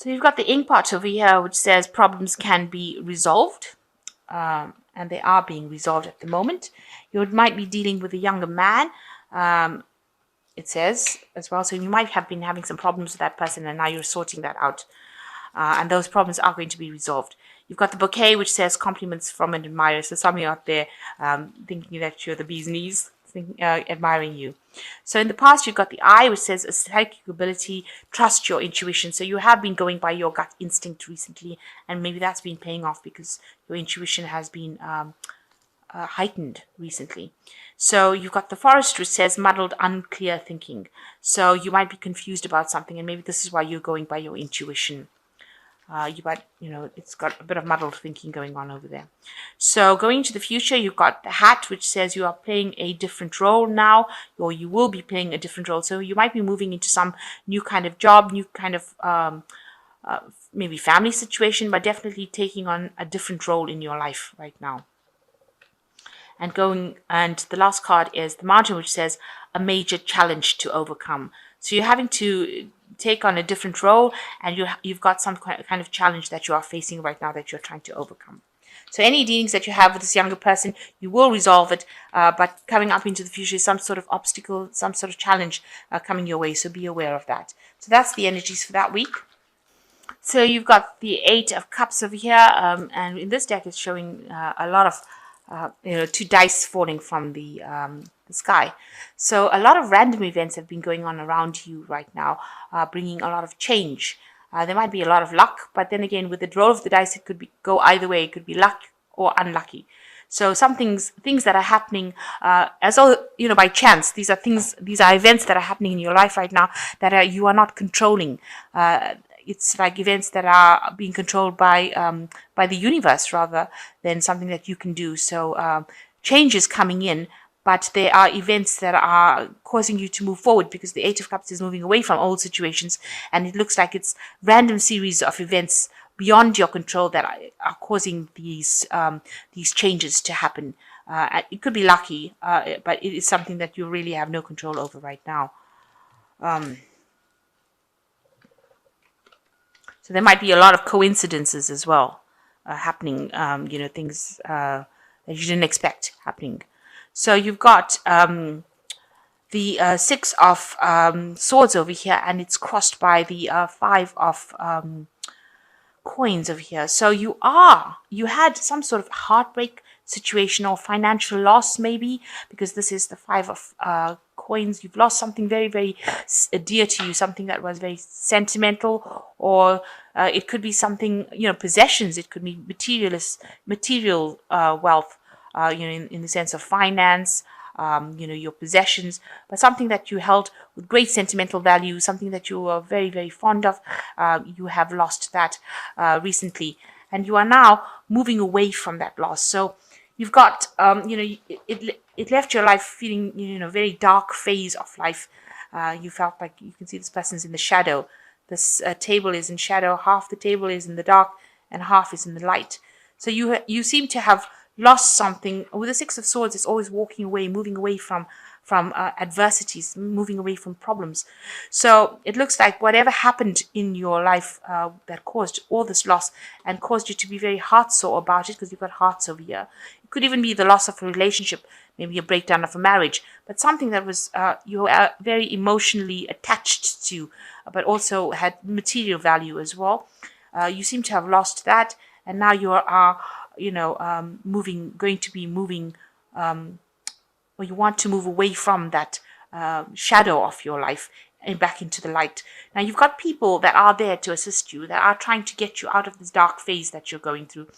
So you've got the ink part over here, which says problems can be resolved, and they are being resolved at the moment. You might be dealing with a younger man, it says as well. So you might have been having some problems with that person, and now you're sorting that out. And those problems are going to be resolved. You've got the bouquet, which says compliments from an admirer. So some of you out there thinking that you're the bee's knees, admiring you. So in the past, you've got the eye, which says a psychic ability, trust your intuition. So you have been going by your gut instinct recently, and maybe that's been paying off because your intuition has been heightened recently. So you've got the forest, which says muddled, unclear thinking. So you might be confused about something, and maybe this is why you're going by your intuition. It's got a bit of muddled thinking going on over there. So going into the future, you've got the hat, which says you are playing a different role now, or you will be playing a different role. So you might be moving into some new kind of job, new kind of maybe family situation, but definitely taking on a different role in your life right now. And the last card is the mountain, which says a major challenge to overcome. So you're having to take on a different role, and you've got some kind of challenge that you are facing right now that you're trying to overcome. So any dealings that you have with this younger person, you will resolve it, but coming up into the future is some sort of obstacle, some sort of challenge coming your way, so be aware of that. So that's the energies for that week. So you've got the Eight of Cups over here, and in this deck it's showing a lot of two dice falling from the sky. So a lot of random events have been going on around you right now, bringing a lot of change. There might be a lot of luck, but then again, with the roll of the dice, it could go either way. It could be luck or unlucky. So some things that are happening by chance. These are events that are happening in your life right now that you are not controlling. It's like events that are being controlled by the universe rather than something that you can do. So change is coming in, but there are events that are causing you to move forward because the Eight of Cups is moving away from old situations, and it looks like it's random series of events beyond your control that are causing these changes to happen. It could be lucky, but it is something that you really have no control over right now. So there might be a lot of coincidences as well happening, things that you didn't expect happening. So you've got the Six of Swords over here, and it's crossed by the Five of Coins over here. So you had some sort of heartbreak situation or financial loss maybe, because this is the Five of Coins. You've lost something very, very dear to you, something that was very sentimental, or it could be something, possessions. It could be material wealth, in the sense of finance, your possessions, but something that you held with great sentimental value, something that you were very, very fond of. You have lost that recently, and you are now moving away from that loss. So you've got, it left your life feeling, very dark phase of life. You felt like you can see this person's in the shadow. This table is in shadow. Half the table is in the dark, and half is in the light. So you seem to have lost something. With the Six of Swords, it's always walking away, moving away from adversities, moving away from problems. So it looks like whatever happened in your life that caused all this loss and caused you to be very heart-sore about it, because you've got hearts over here. It could even be the loss of a relationship, maybe a breakdown of a marriage, but something that was you are very emotionally attached to, but also had material value as well. You seem to have lost that, and now you are going to be moving, or you want to move away from that shadow of your life and back into the light. Now you've got people that are there to assist you, that are trying to get you out of this dark phase that you're going through,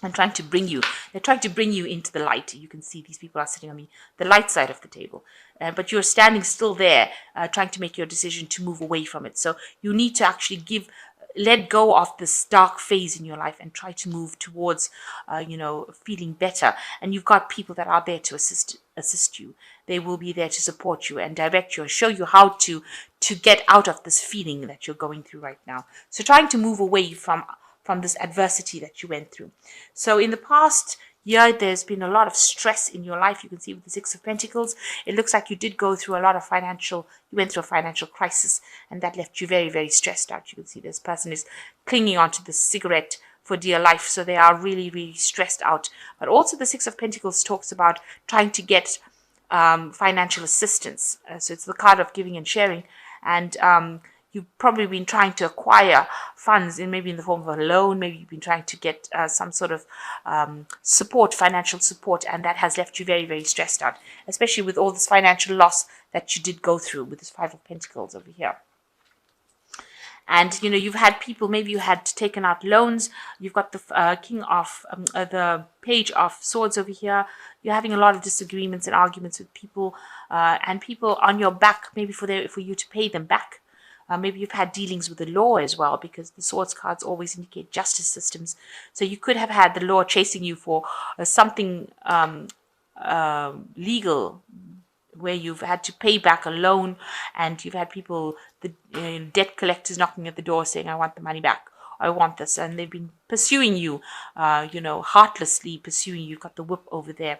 and they're trying to bring you into the light. You can see these people are sitting on the light side of the table, but you're standing still there, trying to make your decision to move away from it. So you need to actually let go of this dark phase in your life and try to move towards, feeling better. And you've got people that are there to assist you. They will be there to support you and direct you and show you how to get out of this feeling that you're going through right now. So trying to move away from this adversity that you went through. So in the past, Here, there's been a lot of stress in your life. You can see with the Six of Pentacles, it looks like you did go through a lot of you went through a financial crisis, and that left you very, very stressed out. You can see this person is clinging onto the cigarette for dear life, so they are really, really stressed out. But also the Six of Pentacles talks about trying to get financial assistance. So it's the card of giving and sharing, and you've probably been trying to acquire funds maybe in the form of a loan. Maybe you've been trying to get some sort of support, financial support, and that has left you very, very stressed out, especially with all this financial loss that you did go through with this Five of Pentacles over here. And you've had people, maybe you had taken out loans. You've got the the Page of Swords over here. You're having a lot of disagreements and arguments with people, and people on your back, maybe for you to pay them back. Maybe you've had dealings with the law as well, because the Swords cards always indicate justice systems. So you could have had the law chasing you for something legal, where you've had to pay back a loan, and you've had people, the debt collectors knocking at the door saying, I want the money back, I want this, and they've been pursuing you, heartlessly pursuing you. You've got the whip over there,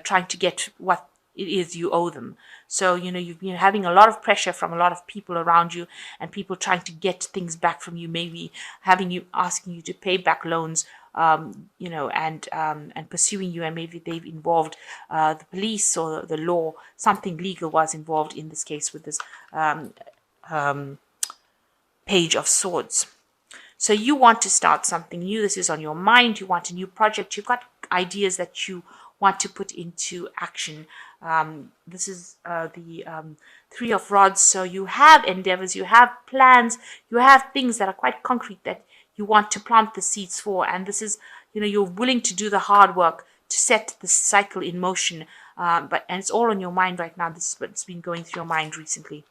trying to get what it is you owe them. So, you've been having a lot of pressure from a lot of people around you, and people trying to get things back from you, maybe asking you to pay back loans, and pursuing you, and maybe they've involved the police or the law. Something legal was involved in this case with this Page of Swords. So you want to start something new. This is on your mind. You want a new project. You've got ideas that you want to put into action. This is the Three of Rods. So you have endeavors, you have plans, you have things that are quite concrete that you want to plant the seeds for. And this is, you're willing to do the hard work to set the cycle in motion. And it's all on your mind right now. This is what's been going through your mind recently.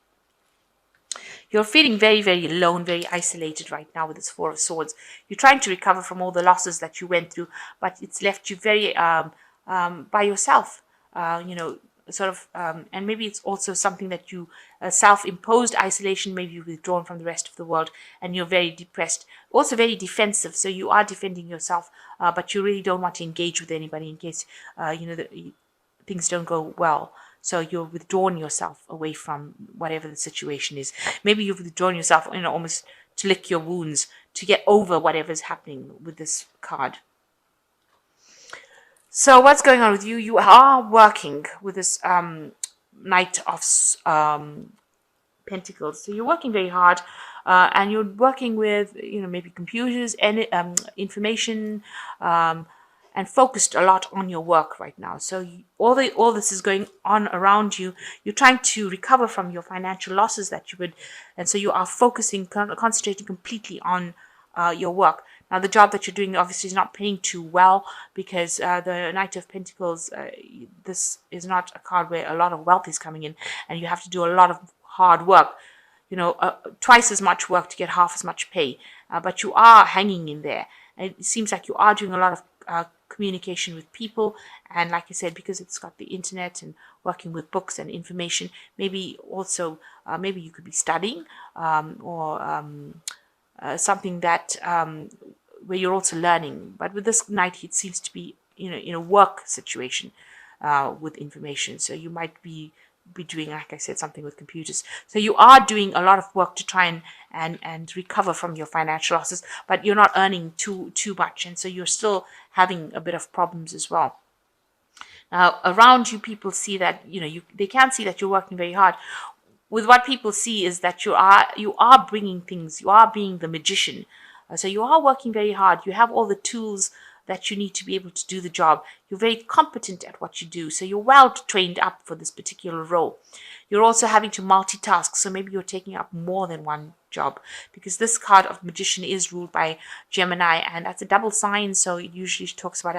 You're feeling very, very alone, very isolated right now with this Four of Swords. You're trying to recover from all the losses that you went through, but it's left you very by yourself, and maybe it's also something that you self-imposed isolation. Maybe you've withdrawn from the rest of the world, and you're very depressed, also very defensive. So you are defending yourself, but you really don't want to engage with anybody in case things don't go well. So you're withdrawing yourself away from whatever the situation is. Maybe you've withdrawn yourself, almost to lick your wounds, to get over whatever's happening with this card. So what's going on with you? You are working with this Knight of Pentacles. So you're working very hard, and you're working with, maybe computers and information, and focused a lot on your work right now. So all this is going on around you. You're trying to recover from your financial losses that you would, and so you are focusing, concentrating completely on your work. Now, the job that you're doing obviously is not paying too well, because the Knight of Pentacles, this is not a card where a lot of wealth is coming in, and you have to do a lot of hard work. Twice as much work to get half as much pay, but you are hanging in there. And it seems like you are doing a lot of communication with people, and like I said, because it's got the internet and working with books and information, maybe also maybe you could be studying, or something that where you're also learning. But with this Knight, it seems to be in a work situation with information. So you might be doing, like I said, something with computers. So you are doing a lot of work to try and recover from your financial losses, but you're not earning too much, and so you're still having a bit of problems as well. Now, around you, people see that they can see that you're working very hard. With what people see is that you are bringing things. You are being the magician. So you are working very hard. You have all the tools that you need to be able to do the job. You're very competent at what you do. So you're well trained up for this particular role. You're also having to multitask. So maybe you're taking up more than one job, because this card of Magician is ruled by Gemini, and that's a double sign. So it usually talks about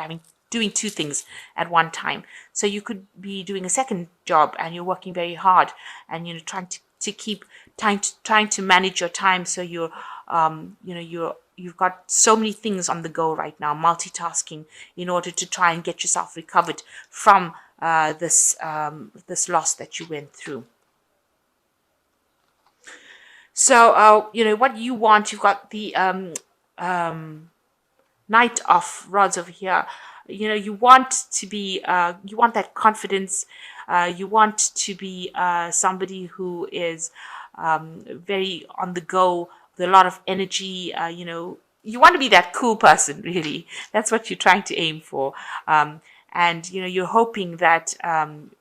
doing two things at one time. So you could be doing a second job, and you're working very hard, and trying to keep trying to manage your time. So you're you've got so many things on the go right now, multitasking, in order to try and get yourself recovered from this loss that you went through. So what you want, you've got the Knight of Rods over here. you want to be, you want that confidence. You want to be somebody who is very on the go with a lot of energy. You want to be that cool person, really. That's what you're trying to aim for. And you're hoping that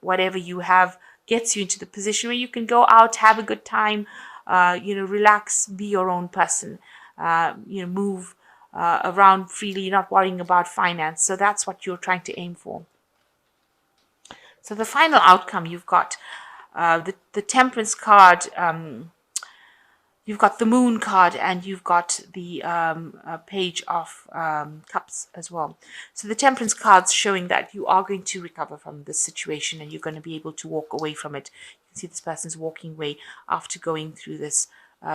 whatever you have gets you into the position where you can go out, have a good time, relax, be your own person, move around freely, not worrying about finance. So that's what you're trying to aim for. So the final outcome, you've got the Temperance card, you've got the Moon card, and you've got the Page of Cups as well. So the Temperance card's showing that you are going to recover from this situation, and you're going to be able to walk away from it. You can see this person's walking away after going through this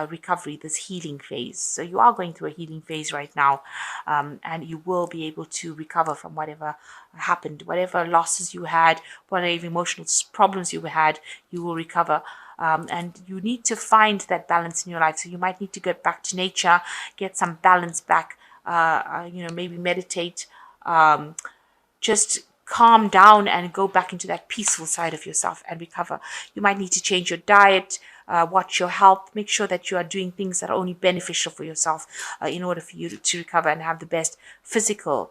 recovery, this healing phase. So you are going through a healing phase right now, and you will be able to recover from whatever happened, whatever losses you had, whatever emotional problems you had, you will recover. And you need to find that balance in your life. So you might need to get back to nature, get some balance back, maybe meditate, just calm down and go back into that peaceful side of yourself and recover. You might need to change your diet, watch your health, make sure that you are doing things that are only beneficial for yourself in order for you to recover and have the best physical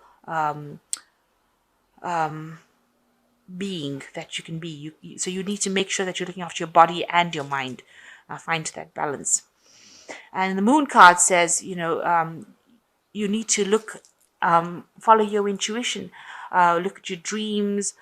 being that you can be. So you need to make sure that you're looking after your body and your mind. Find that balance. And the Moon card says, you need to look, follow your intuition, look at your dreams,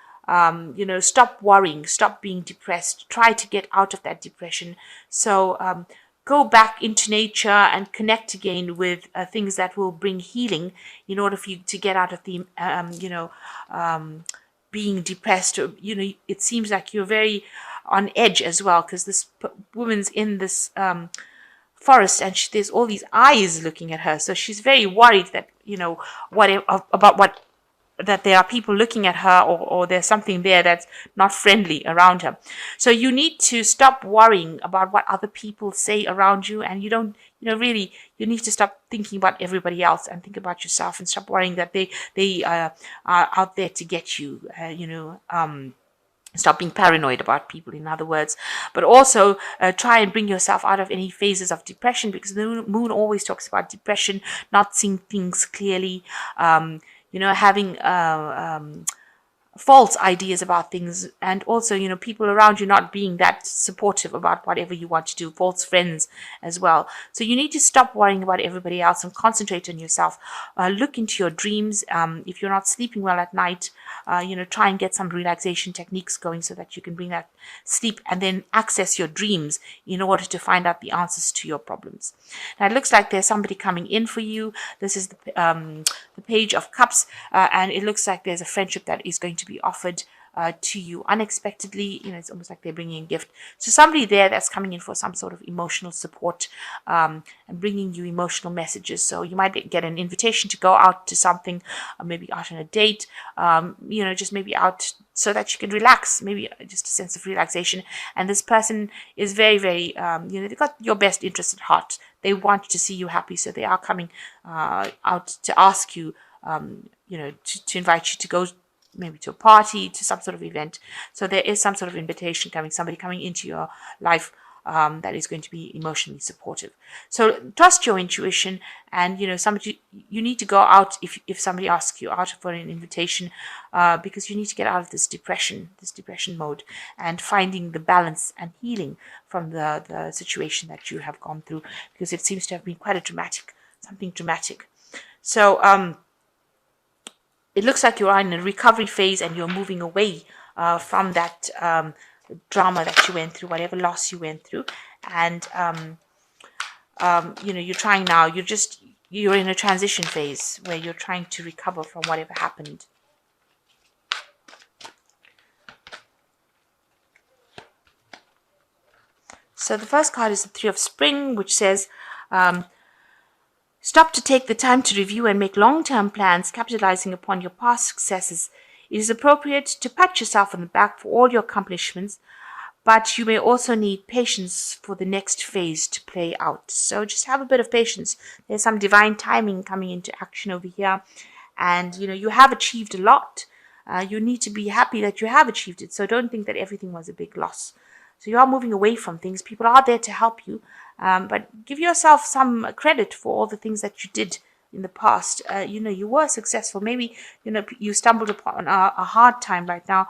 stop worrying, stop being depressed, try to get out of that depression. So go back into nature and connect again with things that will bring healing in order for you to get out of the, being depressed. Or, it seems like you're very on edge as well, because this woman's in this forest, and there's all these eyes looking at her. So she's very worried that, that there are people looking at her, or there's something there that's not friendly around her. So you need to stop worrying about what other people say around you, and you need to stop thinking about everybody else and think about yourself, and stop worrying that they are out there to get you. Stop being paranoid about people, in other words. But also try and bring yourself out of any phases of depression, because the moon always talks about depression, not seeing things clearly, having false ideas about things, and also people around you not being that supportive about whatever you want to do, false friends as well. So you need to stop worrying about everybody else and concentrate on yourself. Look into your dreams. If you're not sleeping well at night, try and get some relaxation techniques going so that you can bring that sleep and then access your dreams in order to find out the answers to your problems. Now it looks like there's somebody coming in for you. This is the Page of Cups, and it looks like there's a friendship that is going to be offered to you unexpectedly. It's almost like they're bringing a gift. So somebody there that's coming in for some sort of emotional support, and bringing you emotional messages. So you might get an invitation to go out to something, maybe out on a date, just maybe out so that you can relax, maybe just a sense of relaxation. And this person is very, very, they've got your best interest at heart. They want to see you happy, so they are coming out to ask you, to invite you to go maybe to a party, to some sort of event. So there is some sort of invitation coming, somebody coming into your life that is going to be emotionally supportive. So trust your intuition, and you need to go out if somebody asks you out for an invitation, because you need to get out of this depression mode, and finding the balance and healing from the situation that you have gone through, because it seems to have been quite something dramatic. So it looks like you are in a recovery phase, and you're moving away from that drama that you went through, whatever loss you went through. And you're trying now, you're in a transition phase where you're trying to recover from whatever happened. So the first card is the Three of Spring, which says, stop to take the time to review and make long-term plans, capitalizing upon your past successes. It is appropriate to pat yourself on the back for all your accomplishments, but you may also need patience for the next phase to play out. So just have a bit of patience. There's some divine timing coming into action over here, and you have achieved a lot. You need to be happy that you have achieved it. So don't think that everything was a big loss. So you are moving away from things. People are there to help you, but give yourself some credit for all the things that you did in the past. You were successful. Maybe you stumbled upon a hard time right now.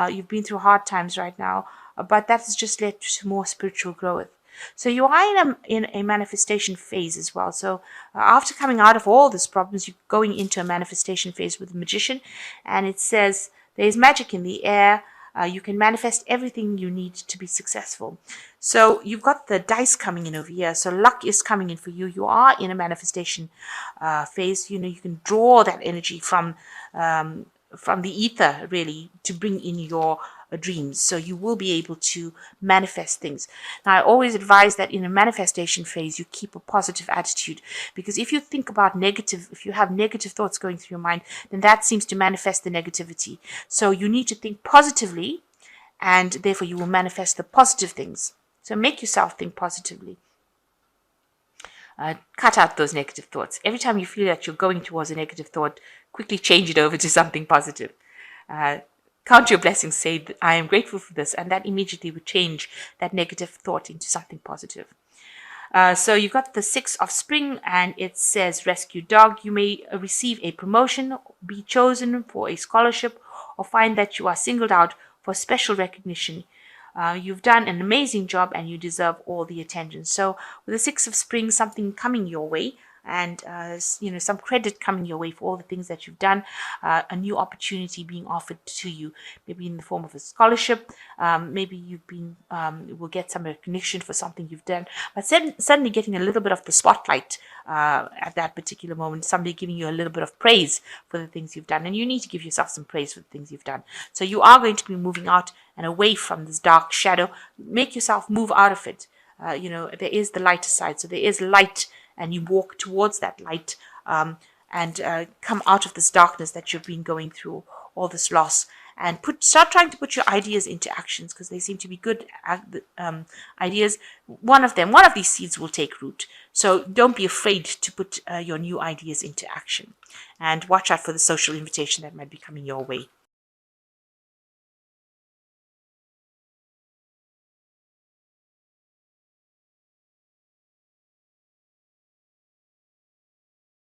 You've been through hard times right now, but that has just led to more spiritual growth. So you are in a manifestation phase as well. So after coming out of all these problems, you're going into a manifestation phase with the magician, and it says there is magic in the air. You can manifest everything you need to be successful. So you've got the dice coming in over here. So luck is coming in for you. You are in a manifestation phase. You can draw that energy from the ether, really, to bring in your dreams. So you will be able to manifest things. Now, I always advise that in a manifestation phase, you keep a positive attitude, because if you think about if you have negative thoughts going through your mind, then that seems to manifest the negativity. So you need to think positively, and therefore you will manifest the positive things. So make yourself think positively. Cut out those negative thoughts. Every time you feel that you're going towards a negative thought, quickly change it over to something positive. Count your blessings, say, I am grateful for this, and that immediately would change that negative thought into something positive. So you've got the 6 of spring, and it says rescue dog. You may receive a promotion, be chosen for a scholarship, or find that you are singled out for special recognition. You've done an amazing job and you deserve all the attention. So with the 6 of spring, something coming your way, and some credit coming your way for all the things that you've done, a new opportunity being offered to you, maybe in the form of a scholarship, maybe will get some recognition for something you've done, but suddenly getting a little bit of the spotlight at that particular moment, somebody giving you a little bit of praise for the things you've done, and you need to give yourself some praise for the things you've done. So you are going to be moving out and away from this dark shadow. Make yourself move out of it. There is the lighter side, so there is light, and you walk towards that light, and come out of this darkness that you've been going through, all this loss, and start trying to put your ideas into actions, because they seem to be good ideas. One of these seeds will take root. So don't be afraid to put your new ideas into action, and watch out for the social invitation that might be coming your way.